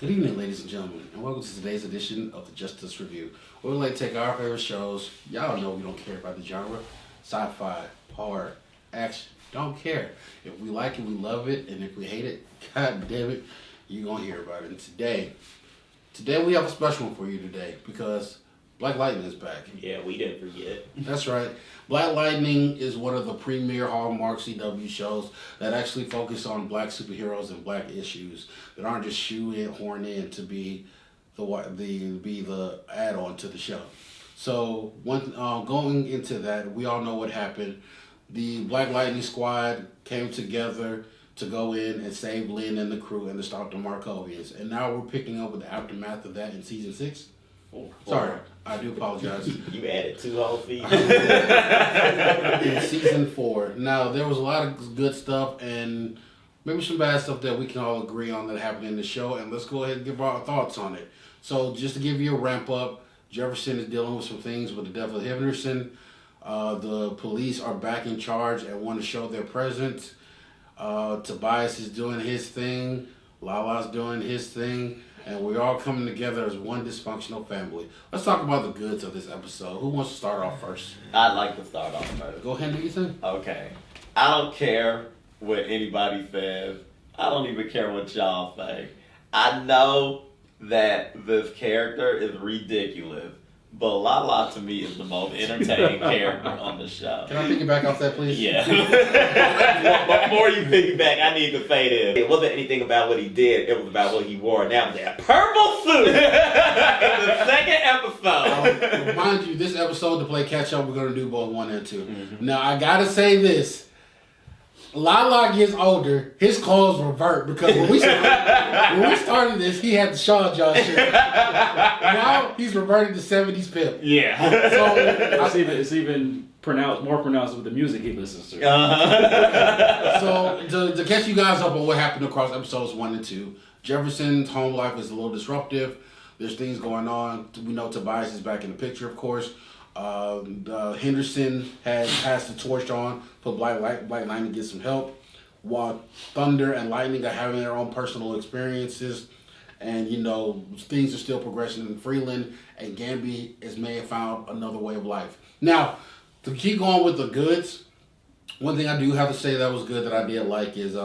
Good evening, ladies and gentlemen, and welcome to today's edition of the Justice Review, where we like to take our favorite shows. Y'all know we don't care about the genre. Sci-fi, horror, action, don't care. If we like it, we love it, and if we hate it, god damn it, you're going to hear about it. And today we have a special one for you today, because Black Lightning is back. Yeah, we didn't forget. That's right. Black Lightning is one of the premier Hallmark CW shows that actually focus on black superheroes and black issues that aren't just horned in to be the add-on to the show. So going into that, we all know what happened. The Black Lightning squad came together to go in and save Lynn and the crew and to stop the Markovians. And now we're picking up with the aftermath of that in season 6. Sorry, I do apologize. You added 2 whole feet. In season 4. Now, there was a lot of good stuff and maybe some bad stuff that we can all agree on that happened in the show, and let's go ahead and give our thoughts on it. So, just to give you a ramp up, Jefferson is dealing with some things with the death of Henderson. The police are back in charge and want to show their presence. Tobias is doing his thing. Lala's doing his thing. And we're all coming together as one dysfunctional family. Let's talk about the goods of this episode. Who wants to start off first? I'd like to start off first. Go ahead and do your thing. Okay. I don't care what anybody says. I don't even care what y'all say. I know that this character is ridiculous, but Lala to me is the most entertaining character on the show. Can I piggyback off that, please? Yeah. Before you piggyback, I need to say this. It wasn't anything about what he did. It was about what he wore. Now that purple suit in the second episode. Mind you, this episode, to play catch up, we're going to do both 1 and 2. Mm-hmm. Now, I got to say this. Lala gets older, his clothes revert, because when we started this, he had the Shaw Jaw shit. Now he's reverted to 70s pimp. Yeah. So it's even more pronounced with the music he listens to. So to catch you guys up on what happened across episodes 1 and 2, Jefferson's home life is a little disruptive. There's things going on. We know Tobias is back in the picture, of course. Henderson had passed the torch on for Black Lightning to get some help, while Thunder and Lightning are having their own personal experiences, and things are still progressing in Freeland, and Gamby may have found another way of life. Now, to keep going with the goods, one thing I do have to say that was good that I did like is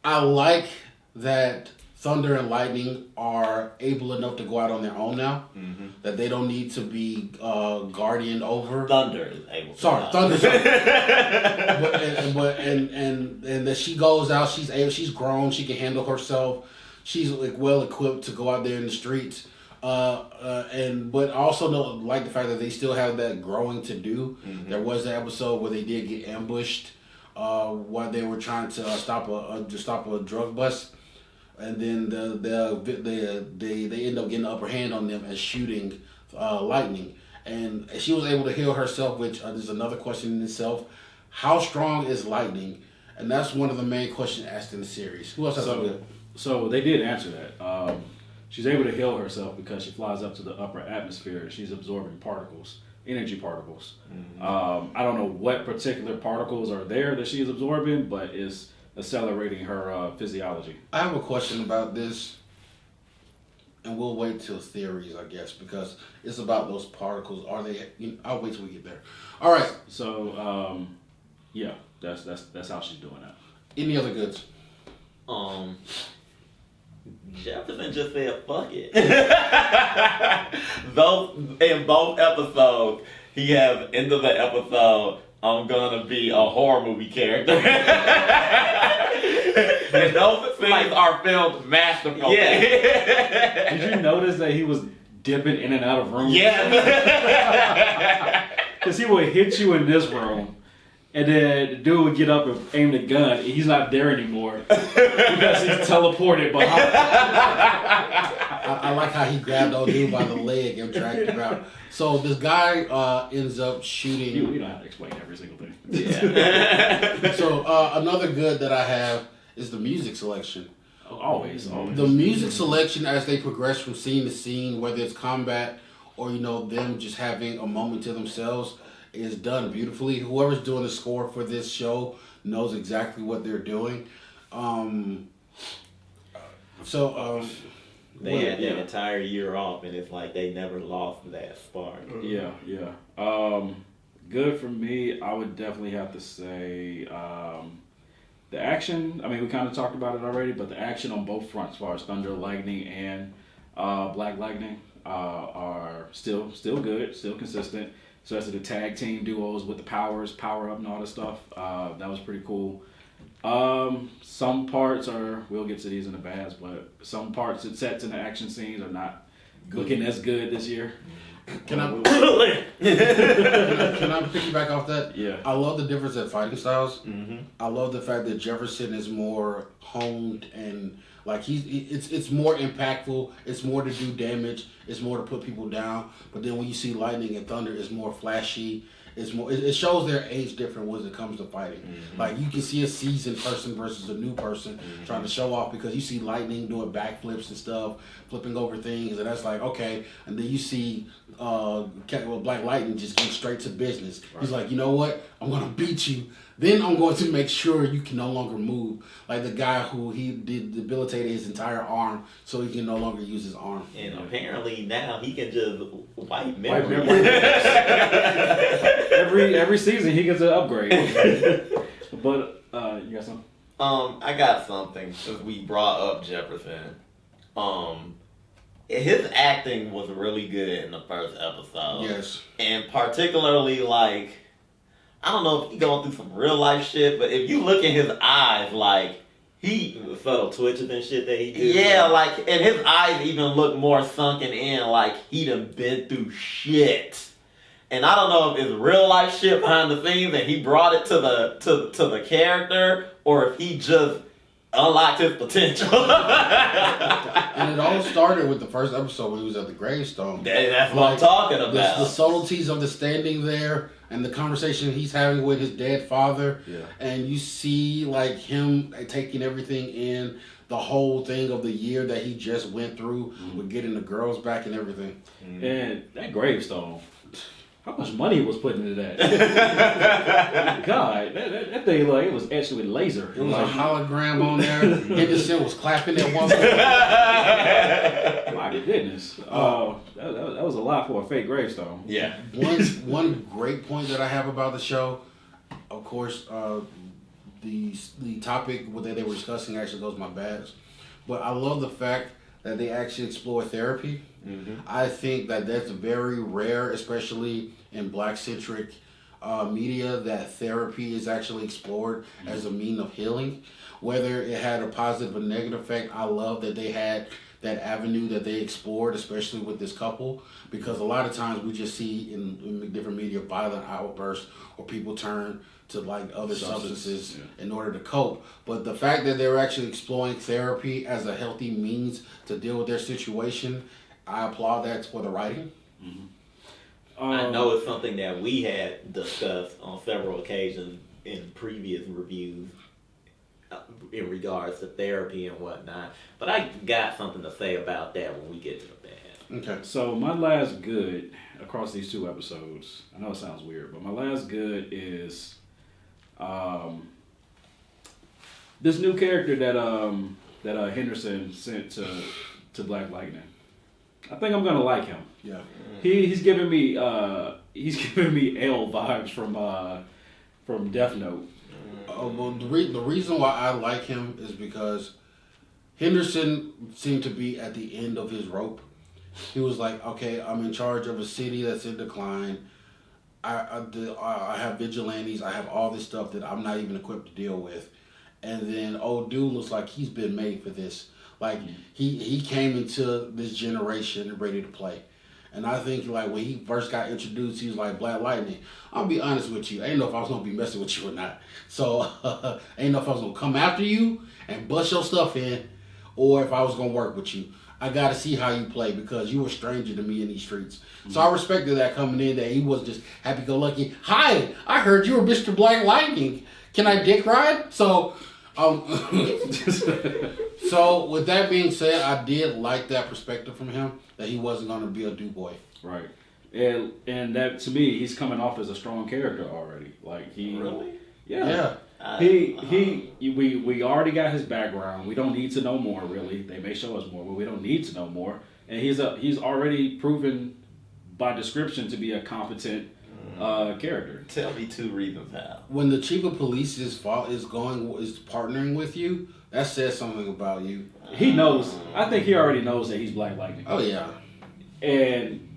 I like that Thunder and Lightning are able enough to go out on their own now. Mm-hmm. That they don't need to be guardianed over. Thunder is able to. Thunder. And that she goes out. She's grown. She can handle herself. She's well equipped to go out there in the streets. But also like the fact that they still have that growing to do. Mm-hmm. There was an episode where they did get ambushed while they were trying to stop a drug bust. And then they end up getting the upper hand on them and shooting Lightning. And she was able to heal herself, which is another question in itself. How strong is Lightning? And that's one of the main questions asked in the series. Who else has something good? So they did answer that. She's able to heal herself because she flies up to the upper atmosphere and she's absorbing energy particles. Mm-hmm. I don't know what particular particles are there that she's absorbing, but it's accelerating her physiology. I have a question about this, and we'll wait till theories, I guess, because it's about those particles. Are they? I'll wait till we get there. All right. So, yeah, that's how she's doing that. Any other goods? Jefferson just said, "Fuck it." In both episodes, he has end of the episode. I'm gonna be a horror movie character. And those things are filmed masterfully. Yeah. Did you notice that he was dipping in and out of rooms? Yeah. Because he would hit you in this room, and then the dude would get up and aim the gun, and he's not there anymore because he's teleported behind. I like how he grabbed old dude by the leg and dragged him out. So this guy ends up shooting. You don't have to explain every single thing. Yeah. So another good that I have is the music selection. Always. The music selection as they progress from scene to scene, whether it's combat or them just having a moment to themselves, is done beautifully. Whoever's doing the score for this show knows exactly what they're doing. So They had that entire year off, and it's like they never lost that spark. Yeah. Good for me. I would definitely have to say the action. I mean, we kind of talked about it already, but the action on both fronts, as far as Thunder, Lightning, and Black Lightning, are still good, still consistent. Especially the tag team duos with the powers, power up, and all this stuff. That was pretty cool. Some parts are, we'll get to these in the bads, but some parts and sets in the action scenes are not looking as good this year. Can I piggyback off that? Yeah. I love the difference in fighting styles. Mm-hmm. I love the fact that Jefferson is more honed and like it's more impactful. It's more to do damage. It's more to put people down. But then when you see Lightning and Thunder, it's more flashy. It's more. It shows their age different when it comes to fighting. Mm-hmm. Like you can see a seasoned person versus a new person trying to show off because you see Lightning doing backflips and stuff, flipping over things, and that's like okay. And then you see Black Lightning just getting straight to business. Right. He's like, you know what? I'm gonna beat you. Then I'm going to make sure you can no longer move. Like the guy who he debilitated his entire arm so he can no longer use his arm. And apparently now he can just wipe memory. Every season he gets an upgrade. But you got something? I got something since we brought up Jefferson. His acting was really good in the first episode. Yes. And particularly like, I don't know if he's going through some real life shit, but if you look in his eyes, like the subtle twitches and shit that he did. Yeah, like, and his eyes even look more sunken in, like he done been through shit. And I don't know if it's real life shit behind the scenes and he brought it to the character, or if he just unlocked his potential. And it all started with the first episode when he was at the gravestone. That's what I'm talking about. The subtleties of the standing there and the conversation he's having with his dead father. Yeah. And you see like him taking everything in, the whole thing of the year that he just went through with getting the girls back and everything. And that gravestone, how much money was put into that? God, that thing, like, it was etched with laser. It was a hologram on there. Henderson was clapping at one point. My goodness. That was a lot for a fake gravestone. Yeah. One great point that I have about the show, of course, the topic that they were discussing actually goes my bads. But I love the fact that they actually explore therapy. Mm-hmm. I think that that's very rare, especially in Black-centric media, that therapy is actually explored as a mean of healing. Whether it had a positive or negative effect, I love that they had that avenue that they explored, especially with this couple, because a lot of times we just see in different media violent outbursts or people turn to like other substances in order to cope. But the fact that they're actually exploring therapy as a healthy means to deal with their situation, I applaud that for the writing. Mm-hmm. I know it's something that we had discussed on several occasions in previous reviews in regards to therapy and whatnot. But I got something to say about that when we get to the bad. Okay. So my last good across these two episodes, I know it sounds weird, but my last good is this new character that Henderson sent to Black Lightning. I think I'm gonna like him. Yeah. He's giving me L vibes from Death Note. Well, the reason why I like him is because Henderson seemed to be at the end of his rope. He was like, okay, I'm in charge of a city that's in decline. I have vigilantes. I have all this stuff that I'm not even equipped to deal with. And then old dude looks like he's been made for this. Like he came into this generation ready to play. And I think like when he first got introduced, he was like, Black Lightning, I'll be honest with you. I didn't know if I was going to be messing with you or not. So I didn't know if I was going to come after you and bust your stuff in or if I was going to work with you. I got to see how you play because you were a stranger to me in these streets. Mm-hmm. So I respected that coming in, that he was just happy-go-lucky. Hi, I heard you were Mr. Black Lightning. Can I dick ride? So so with that being said, I did like that perspective from him, that he wasn't going to be a do-boy. Right. And that, to me, he's coming off as a strong character already. Like he... Really? Yeah. We already got his background. We don't need to know more, really. They may show us more, but we don't need to know more. And he's already proven by description to be a competent character. Tell me 2 reasons how. When the chief of police is partnering with you, that says something about you. He knows. I think he already knows that he's Black Lightning. Oh yeah. And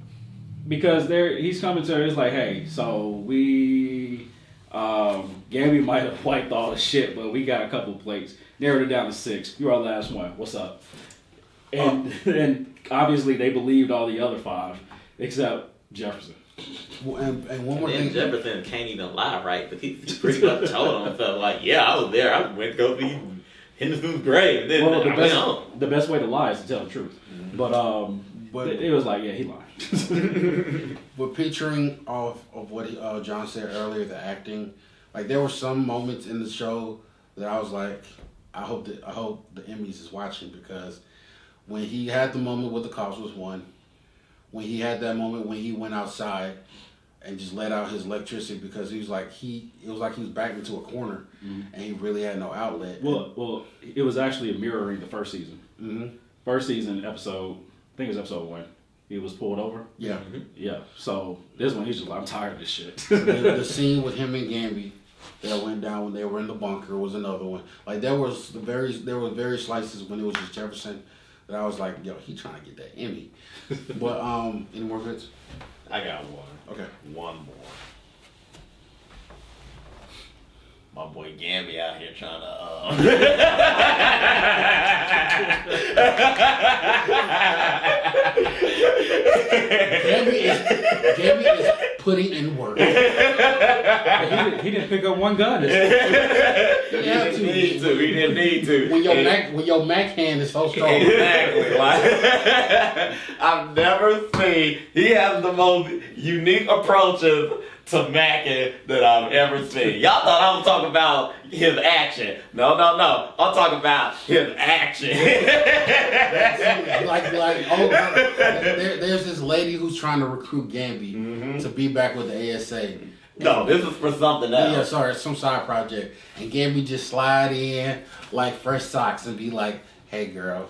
because he's coming to her, it's like, hey, so we, Gabby might have wiped all the shit, but we got a couple plates. Narrowed it down to 6. You're our last one. What's up? And obviously they believed all the other 5, except Jefferson. And one more thing. Jefferson can't even lie, right? But he pretty much told himself, like, yeah, I was there. I went to go see Henderson's grave. Then the best way to lie is to tell the truth. Mm-hmm. But it was like, yeah, he lied. But picturing of what John said earlier, the acting, like there were some moments in the show that I was like, I hope the Emmys is watching, because when he had the moment with the cops was one. When he had that moment when he went outside and just let out his electricity, because he was like it was like he was backed into a corner, and he really had no outlet. Well, it was actually mirroring the first season. Mm-hmm. First season episode, I think it was episode 1. He was pulled over. Yeah. Mm-hmm. Yeah. So this one, he's just like, I'm tired of this shit. the scene with him and Gamby that went down when they were in the bunker was another one. Like there were various slices when it was just Jefferson that I was like, yo, he trying to get that Emmy. But any more bits? I got one. Okay. One more. My boy Gamby out here trying to Gamby is putting in work. He didn't pick up one gun. He didn't need to. When your Mac hand is so strong. Exactly. Like, I've never seen. He has the most unique approaches to Mackin that I've ever seen. Y'all thought I was talking about his action. No. I'm talking about his action. There's this lady who's trying to recruit Gamby to be back with the ASA. No, this is for something else. Yeah, sorry, some side project. And Gamby just slide in like fresh socks and be like, "Hey, girl,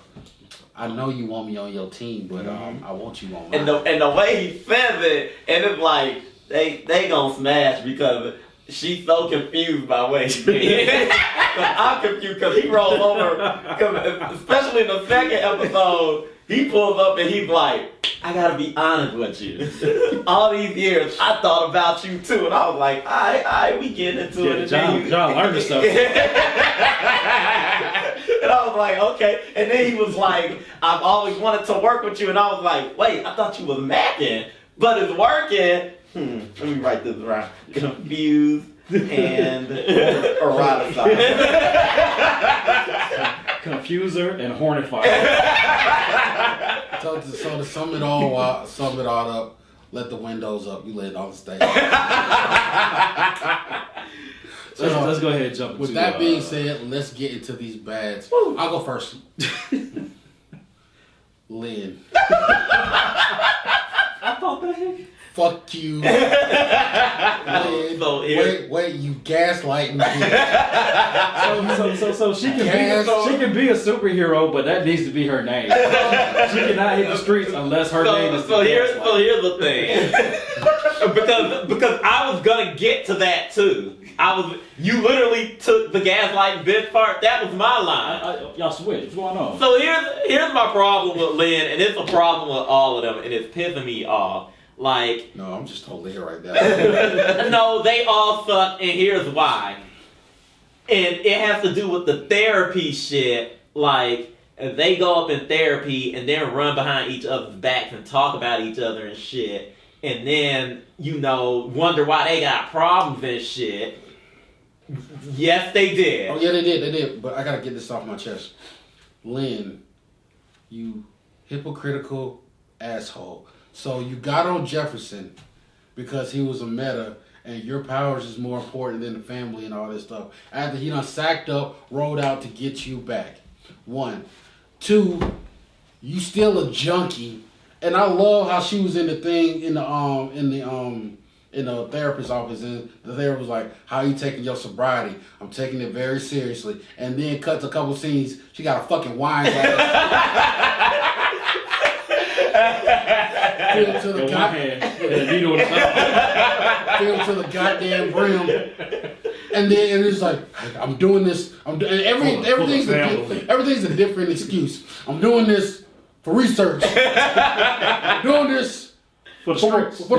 I know you want me on your team, but I want you on mine." And the way he says it, and it's like they gonna smash because she's so confused by what she is. I'm confused because he rolls over. Because especially in the second episode, he pulls up and he's like, I gotta be honest with you. All these years, I thought about you too. And I was like, all right, we getting into it. John learned this stuff. And I was like, okay. And then he was like, I've always wanted to work with you. And I was like, wait, I thought you was macking, but it's working. Let me write this around. Confused and eroticized. Confuser and hornifier. So to sum it all up, let the windows up. You let it on stage. So let's go ahead and jump. With that being said, let's get into these bads. I'll go first. Lynn. I thought the heck. Fuck you. Lynn, wait, you gaslighting me. So she can be a superhero, but that needs to be her name. She cannot hit the streets unless her name is. So here's the thing. because I was gonna get to that too. You literally took the gaslighting bitch part. That was my line. Y'all switch. What's going on? So here's my problem with Lynn, and it's a problem with all of them, and it's pissing me off. Like, no, I'm just totally here right now. No, they all suck, and here's why. And it has to do with the therapy shit. Like, they go up in therapy and then run behind each other's backs and talk about each other and shit. And then, wonder why they got problems and shit. Yes, they did. Oh, yeah, they did. But I gotta get this off my chest. Lynn, you hypocritical asshole. So you got on Jefferson because he was a meta and your powers is more important than the family and all this stuff. After he done sacked up, rolled out to get you back. 1. 2, you still a junkie. And I love how she was in the thing in the in a therapist's office, and the therapist was like, "How are you taking your sobriety?" "I'm taking it very seriously." And then cuts a couple scenes. She got a fucking wine glass. Filled to the filled to the goddamn brim. And then it's like, I'm doing this. Everything's a different excuse. I'm doing this for research. I'm doing this for the streets. So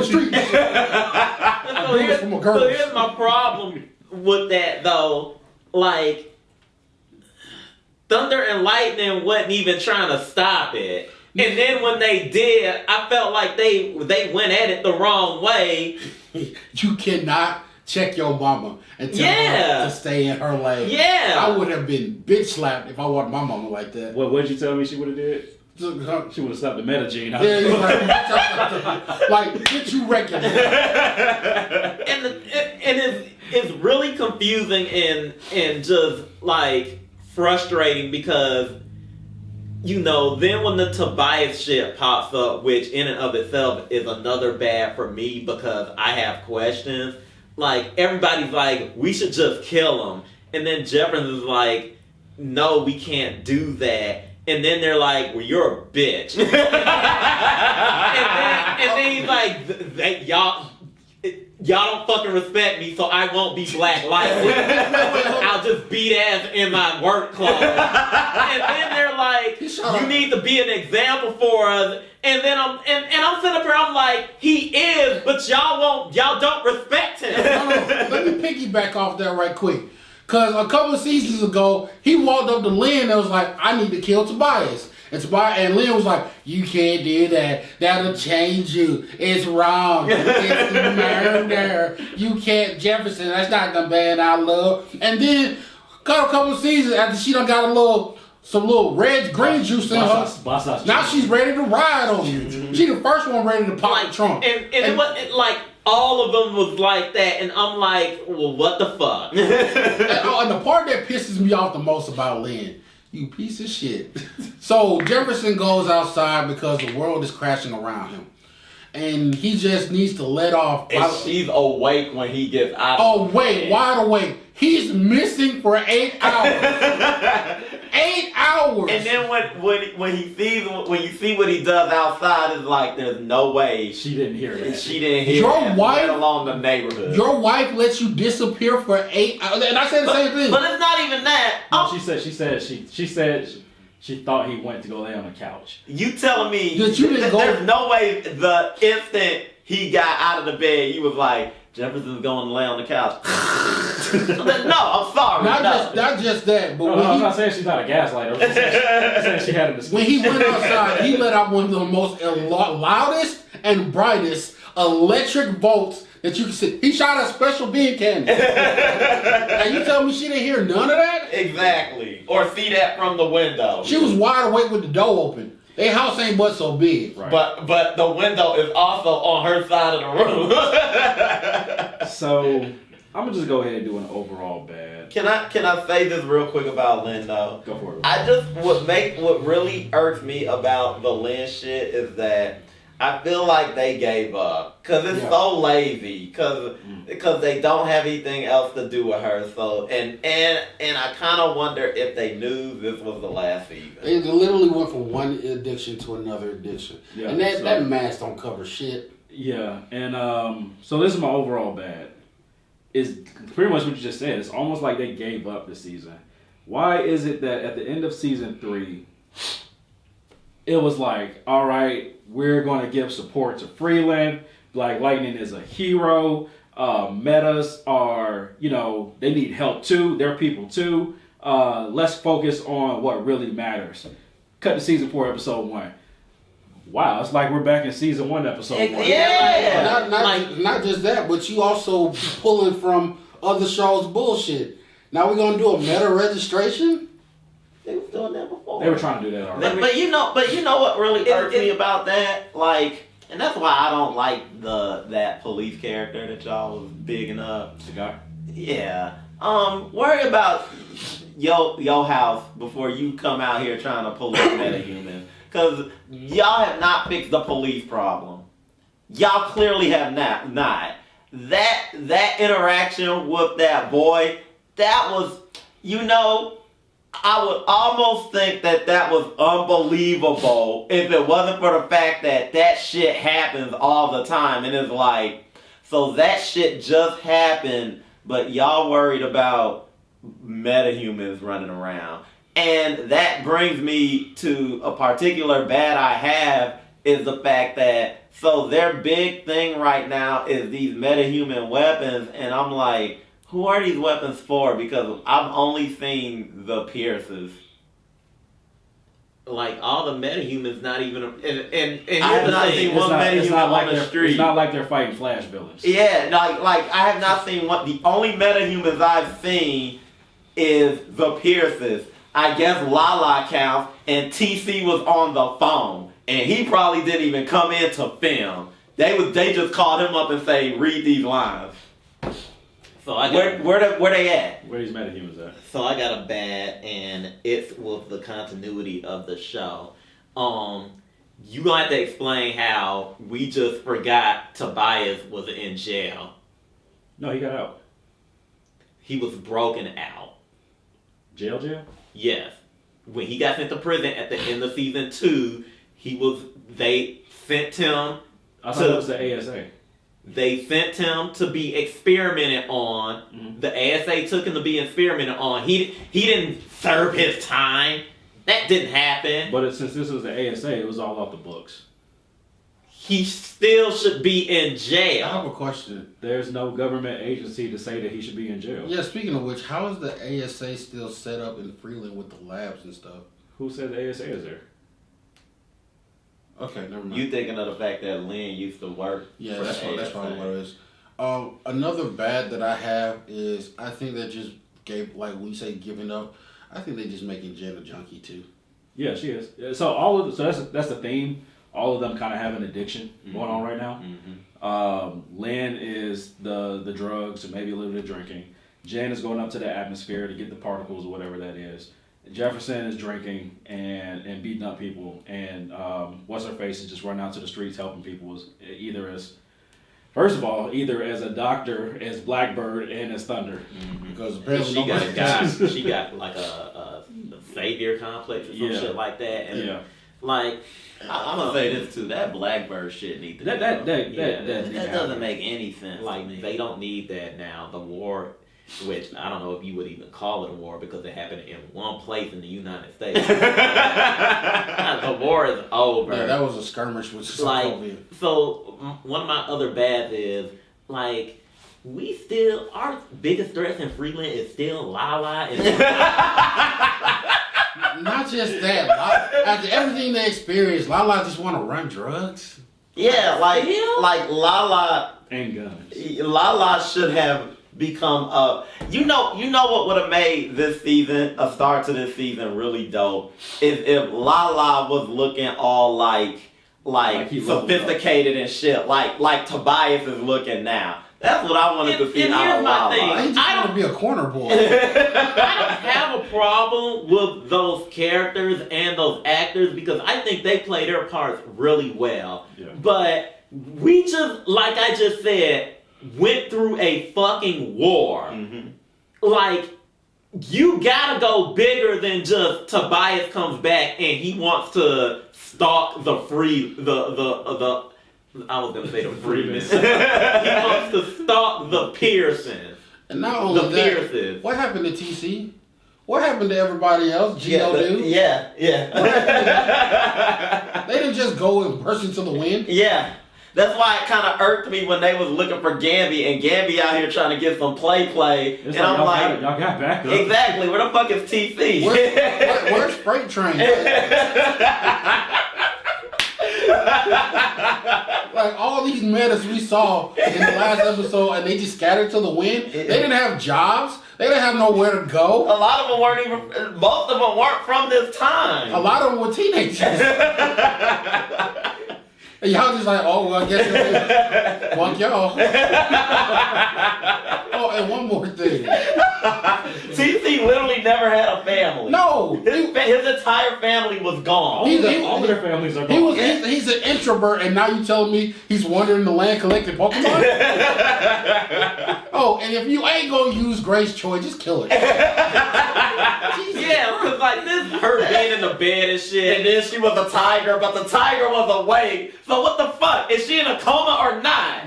here's my problem with that though. Like, Thunder and Lightning wasn't even trying to stop it. And then when they did, I felt like they went at it the wrong way. You cannot check your mama and tell her to stay in her lane. Yeah. I would have been bitch slapped if I wanted my mama like that. What did you tell me she would have did? She would have slapped the Metagene out. Yeah, like get you regular. And it's really confusing and just like frustrating because, you know, then when the Tobias shit pops up, which in and of itself is another bad for me because I have questions. Like, everybody's like, we should just kill him. And then Jefferson's like, no, we can't do that. And then they're like, well, you're a bitch. and then he's like, y'all don't fucking respect me, so I won't be Black Lightning. I'll just beat ass in my work clothes. And then they're like, you need to be an example for us. And then I'm sitting up here, I'm like, he is, but y'all don't respect him. No, let me piggyback off that right quick. Cause a couple of seasons ago, he walked up to Lynn and was like, I need to kill Tobias. And Lynn was like, you can't do that. That'll change you. It's wrong. It's murder. You can't, Jefferson, that's not the man I love. And then got a couple of seasons after she done got some little green juice in her. Now she's ready to ride on you. She the first one ready to pop the trunk. And it was like all of them was like that, and I'm like, well, what the fuck? and the part that pisses me off the most about Lynn, you piece of shit. So Jefferson goes outside because the world is crashing around him. And he just needs to let off. And she's awake when he gets out. Wide awake. He's missing for 8 hours. 8 hours. And then when you see what he does outside, it's like there's no way she didn't hear it. She didn't hear your that, wife, let alone the neighborhood. Your wife lets you disappear for 8 hours, and I said the same thing. But it's not even that. No, she said she thought he went to go lay on the couch. You telling me that you didn't go? There's no way the instant he got out of the bed, you was like, Jefferson's going to lay on the couch. No, I'm sorry. Not just that, but I'm not saying she's not a gaslighter. I'm saying she had a mistake. When he went outside, he let out one of the most loudest and brightest electric bolts that you can see. He shot a special beam cannon. And you tell me she didn't hear none of that? Exactly. Or see that from the window. She was wide awake with the door open. Their house ain't but so big. Right. But the window is also on her side of the room. So I'm gonna just go ahead and do an overall bad. Can I say this real quick about Lynn though? Go for it. What really irks me about the Lynn shit is that I feel like they gave up because it's so lazy because they don't have anything else to do with her. So and I kind of wonder if they knew this was the last season. They literally went from one addiction to another addiction, and that mask don't cover shit. Yeah, and so this is my overall bad. Is pretty much what you just said. It's almost like they gave up this season. Why is it that at the end of season 3, it was like, all right, we're going to give support to Freeland. Black Lightning is a hero. Metas are, they need help too. They're people too. Let's focus on what really matters. Cut to season 4, episode 1. Wow, it's like we're back in season 1, episode 1. Yeah, not just that, but you also pulling from other shows' bullshit. Now we're gonna do a meta registration. They was doing that before. They were trying to do that already. But you know what really irks me about that? Like, and that's why I don't like that police character that y'all was bigging up. The guy? Yeah. Worry about your house before you come out here trying to police metahuman. Because y'all have not fixed the police problem. Y'all clearly have not. that interaction with that boy, that was, I would almost think that was unbelievable if it wasn't for the fact that shit happens all the time. And it's like, so that shit just happened, but y'all worried about metahumans running around. And that brings me to a particular bad I have, is the fact that, so their big thing right now is these metahuman weapons, and I'm like, who are these weapons for? Because I've only seen the Pierces. Like, all the metahumans not even... And I have not seen one metahuman on the street. It's not like they're fighting Flash villains. Yeah, like I have not seen one... The only metahumans I've seen is the Pierces. I guess Lala counts, and TC was on the phone. And he probably didn't even come in to film. They just called him up and say, read these lines. So I got, where they at? Where these metahumans at? So I got a bad, and it's with the continuity of the show. You gonna have to explain how we just forgot Tobias was in jail. No, he got out. He was broken out. Jail? Yes. When he got sent to prison at the end of season 2, they sent him I thought it was the ASA. They sent him to be experimented on. Mm-hmm. The ASA took him to be experimented on. He didn't serve his time. That didn't happen. But since this was the ASA, it was all off the books. He still should be in jail. I have a question. There's no government agency to say that he should be in jail. Yeah, speaking of which, how is the ASA still set up in Freeland with the labs and stuff? Who said the ASA is there? Okay, never mind. You thinking of the fact that Lynn used to work? Yeah, that's probably what it is. Another bad that I have is I think that just giving up. I think they're just making Jen a junkie too. Yeah, she is. So that's the theme. All of them kind of have an addiction going on right now. Mm-hmm. Lynn is the drugs and maybe a little bit of drinking. Jen is going up to the atmosphere to get the particles or whatever that is. Jefferson is drinking and beating up people, and what's her face is just running out to the streets helping people. Either as a doctor, as Blackbird, and as Thunder. Mm-hmm. Because apparently she got like a savior complex or some shit like that, and like I'm gonna say this too. That Blackbird shit needs to that doesn't make any sense. Like they don't need that now. The war. Which I don't know if you would even call it a war because it happened in one place in the United States. The war is over. Yeah, that was a skirmish with Sokovia. So one of my other bads is like our biggest threats in Freeland is still Lala and not just that. After everything they experienced, Lala just want to run drugs. Yeah, like Lala and guns. Lala should have become you know what would have made this season, a start to this season, really dope is if Lala was looking all like sophisticated and shit, like Tobias is looking now. That's what I wanted to see out of Lala. He just want to be a corner boy. I don't have a problem with those characters and those actors because I think they play their parts really well. Yeah. But we just, like I just said, went through a fucking war. Mm-hmm. Like, you gotta go bigger than just Tobias comes back and he wants to stalk the I was gonna say the Freeman. He wants to stalk the Pearsons. And not only the Pearsons. What happened to TC? What happened to everybody else? Geodude? Yeah. They didn't just go and burst into the wind? Yeah. That's why it kind of irked me when they was looking for Gamby, and Gamby out here trying to get some play. It's and I'm like, y'all got back up. Exactly. Where the fuck is TC? Where's Freight Train? Like all these metas we saw in the last episode, and they just scattered to the wind. They didn't have jobs. They didn't have nowhere to go. A lot of them weren't even. Most of them weren't from this time. A lot of them were teenagers. And y'all just like, oh, well, I guess it's fuck y'all. Oh, and one more thing. TC literally never had a family. No, His entire family was gone. All of their families are gone. He's an introvert, and now you telling me he's wandering the land collecting Pokemon? Oh, and if you ain't gonna use Grace Choi, just kill her. Yeah, because like this, her being in the bed and shit, and then she was a tiger, but the tiger was awake. So what the fuck? Is she in a coma or not?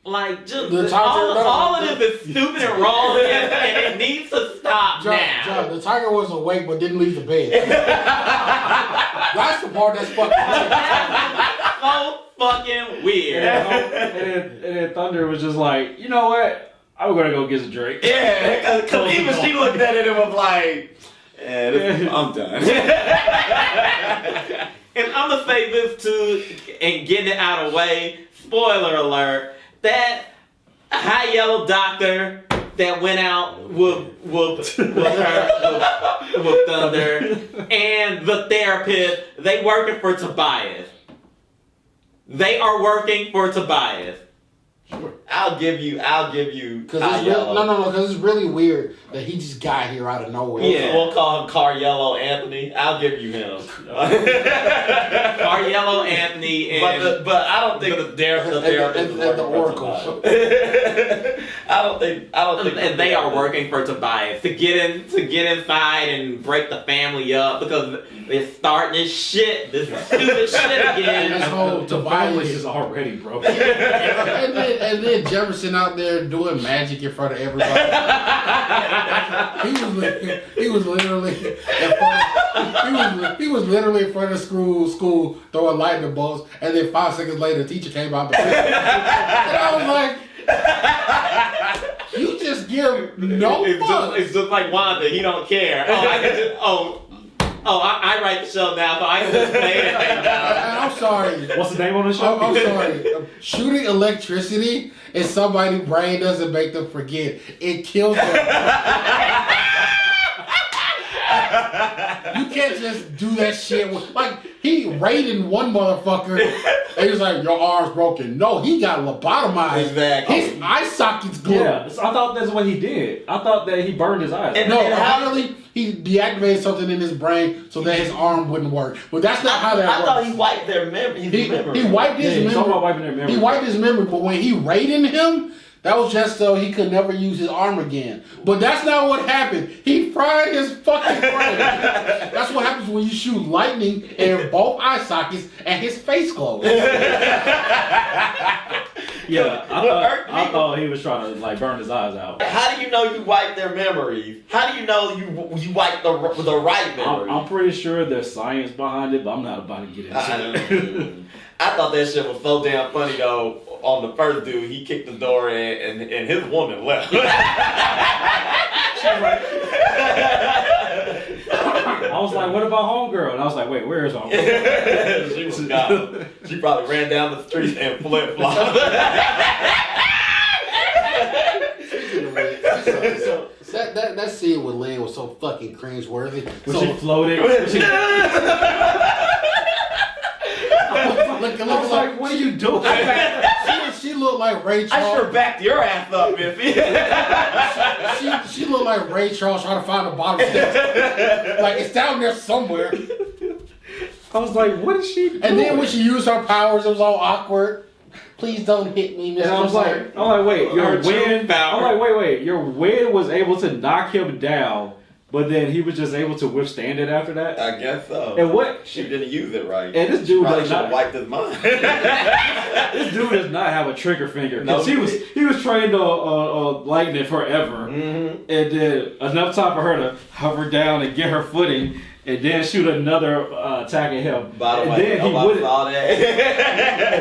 Like, just all of this is stupid and wrong, and it needs to stop now. John, the tiger was awake but didn't leave the bed. That's the part that's fucking so fucking weird. And then Thunder was just like, you know what? I'm gonna go get some drink. Yeah, because even she looked at it and was like, I'm done. And I'm gonna say this too, and getting it out of the way. Spoiler alert. That high yellow doctor that went out with Thunder and the therapist, they working for Tobias. They are working for Tobias. Sure. I'll give you because it's really weird that he just got here out of nowhere. Yeah, we'll call him Car Yellow Anthony. I'll give you him. Car Yellow Anthony, and but I don't think the therapist and the Oracle. I don't think, and they are working for Tobias to get inside and break the family up because they're starting this stupid shit again. This whole Tobias is already broken. And then Jefferson out there doing magic in front of everybody. he was literally in front of school throwing lightning bolts, and then 5 seconds later, the teacher came out the field. And I was like, you just give no fuck. It's just like Wanda. He don't care. I write the show now, so I can just say it now. I'm sorry. What's the name on the show? I'm sorry. Shooting electricity and somebody's brain doesn't make them forget. It kills them. You can't just do that shit like he raided one motherfucker and he was like, your arm's broken. No, he got lobotomized. Exactly. His eye socket's glued. Yeah, so I thought that's what he did. I thought that he burned his eyes. Apparently he deactivated something in his brain so that his arm wouldn't work. But that's not how that works. I thought he wiped their memory. He wiped his memory. About wiping their memory. He wiped his memory, but when he raided him, that was just so he could never use his arm again. But that's not what happened. He fried his fucking brain. That's what happens when you shoot lightning in both eye sockets and his face glows. Yeah, I thought he was trying to like burn his eyes out. How do you know you wiped their memories? How do you know you wiped the right memories? I'm pretty sure there's science behind it, but I'm not about to get into it. I thought that shit was so damn funny though. On the first dude, he kicked the door in and his woman left. I was like, what about homegirl? And I was like, wait, where is homegirl? She was gone. She probably ran down the street and flip-flopped. That scene with Lynn was so fucking cringe-worthy. She floated. I was like, what are you doing? She looked like Ray Charles. I sure backed your ass up, Biffy. She looked like Ray Charles trying to find the bottom steps. Like, it's down there somewhere. I was like, what is she doing? And then when she used her powers, it was all awkward. Please don't hit me, Mr. And I was like, wait, your wind. I'm like, wait, your wind was able to knock him down. But then he was just able to withstand it after that? I guess so. And what? She didn't use it right. And this dude does not wiped his mind. This dude does not have a trigger finger. No, he was trained on lightning forever. Mm-hmm. And then enough time for her to hover down and get her footing. And then shoot another attack at him. By the way, and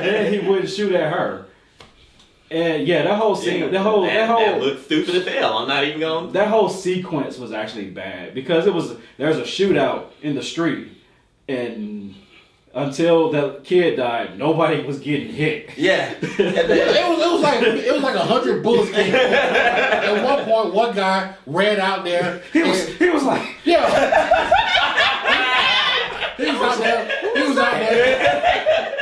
then he wouldn't shoot at her. And yeah, that whole scene, that looked stupid as hell. I'm not even going. That whole sequence was actually bad because there's a shootout in the street, and until the kid died, nobody was getting hit. Yeah, it was like 100 bullets getting hit. At one point, one guy ran out there. He was like, yeah. He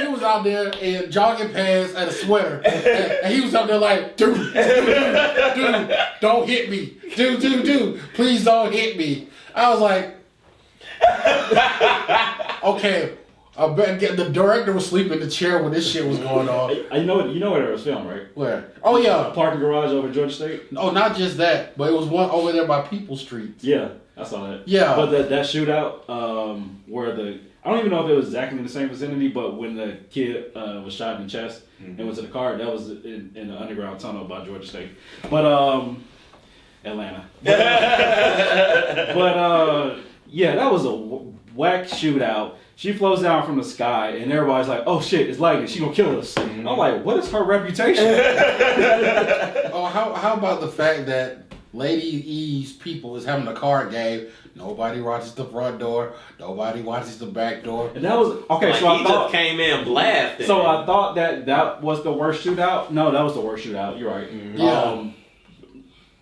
was out out there in jogging pants and a sweater, and he was out there like, dude, don't hit me, dude, please don't hit me. I was like, okay. I bet the director was sleeping in the chair when this shit was going on. You know where it was filmed, right? Where? Oh yeah, parking garage over Georgia State. Oh, not just that, but it was one over there by People Street. Yeah, I saw that. Yeah, but that shootout, where I don't even know if it was exactly in the same vicinity, but when the kid was shot in the chest and went to the car, that was in the underground tunnel by Georgia State. But Atlanta. But yeah, that was a whack shootout. She flows down from the sky, and everybody's like, "Oh shit, it's lightning! She gonna kill us!" I'm like, "What is her reputation?" Oh, how about the fact that Lady E's people is having a card game? Nobody watches the front door. Nobody watches the back door. And that was okay. Like so he I thought just came in blasting. So I thought that was the worst shootout. No, that was the worst shootout. You're right. Yeah.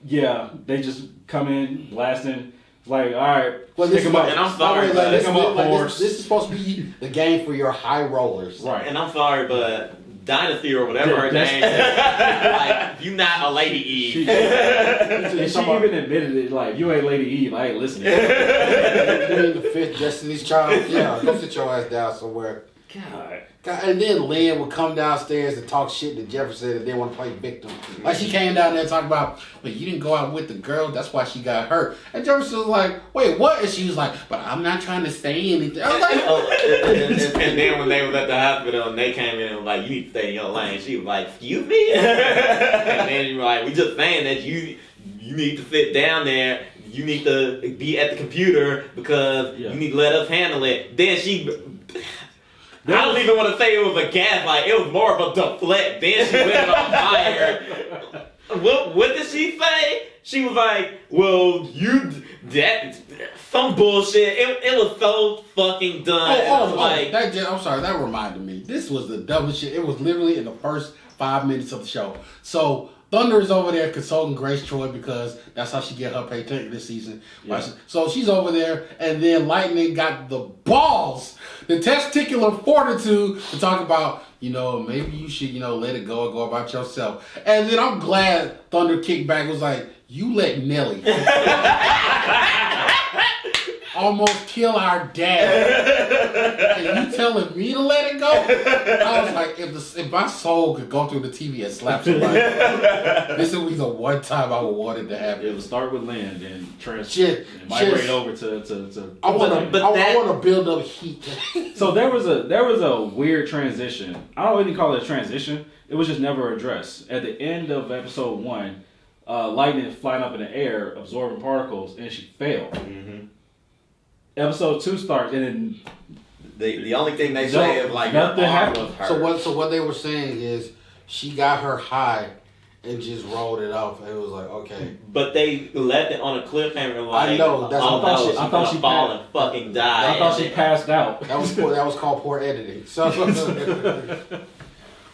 Yeah, they just come in blasting. Like, all right, well, stick them up. And I'm sorry, like, stick them up, horse. This is supposed to be the game for your high rollers. Right. And I'm sorry, but Dynasty or whatever her name is, like, you not a Lady Eve. She even admitted it, like, you ain't Lady Eve, I ain't listening. You mean the fifth Destiny's Child? Yeah, go sit your ass down somewhere. God. And then Lynn would come downstairs and talk shit to Jefferson and then want to play victim. Like she came down there and talked about, well, you didn't go out with the girl, that's why she got hurt. And Jefferson was like, wait, what? And she was like, but I'm not trying to say anything. I was like, and then when they was at the hospital and they came in and was like, you need to stay in your lane, she was like, excuse me? And then you were like, we just saying that you need to sit down there. You need to be at the computer because you need to let us handle it. Then I don't even want to say it was a gaslight. It was more of a deflect. Then she went on fire. What did she say? She was like, well, some bullshit. It was so fucking done. I'm sorry, that reminded me. This was the dumbest shit. It was literally in the first 5 minutes of the show. So Thunder is over there consulting Grace Troy because that's how she get her paycheck this season. Yeah. So she's over there, and then Lightning got the balls, the testicular fortitude to talk about, maybe you should, let it go and go about yourself. And then I'm glad Thunder kicked back, was like, you let Nelly almost kill our dad. And you telling me to let it go? I was like, if my soul could go through the TV and slap somebody, this would be the one time I would want it to happen. It would start with Lynn and migrate over to I want to build up heat. So there was a weird transition. I don't really call it a transition. It was just never addressed. At the end of episode 1, Lightning is flying up in the air, absorbing particles, and she failed. Mm-hmm. Episode 2 starts, and then the only thing they say is like nothing happened. So what they were saying is she got her high and just rolled it off. It was like, okay, but they left it on a cliffhanger. Like, I know. I thought she fall and fucking died. I thought she passed out. That was called poor editing. So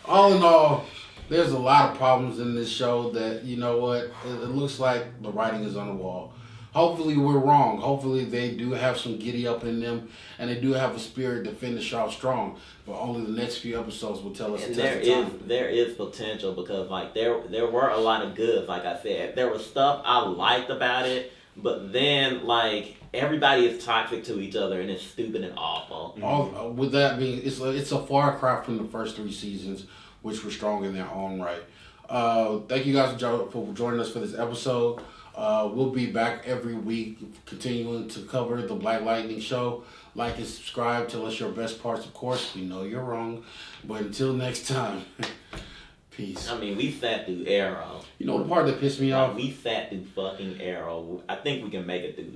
all in all, there's a lot of problems in this show that, you know what, it looks like the writing is on the wall. Hopefully we're wrong. Hopefully they do have some giddy up in them, and they do have a spirit to finish off strong. But only the next few episodes will tell us. And there is potential because like there were a lot of goods. Like I said, there was stuff I liked about it, but then like everybody is toxic to each other and it's stupid and awful. All, with that being, it's a far cry from the first 3 seasons, which were strong in their own right. Thank you guys for joining us for this episode. We'll be back every week continuing to cover the Black Lightning show. Like and subscribe. Tell us your best parts, of course. We know you're wrong. But until next time, peace. I mean, we sat through Arrow. You know the part that pissed me off? We sat through fucking Arrow. I think we can make it through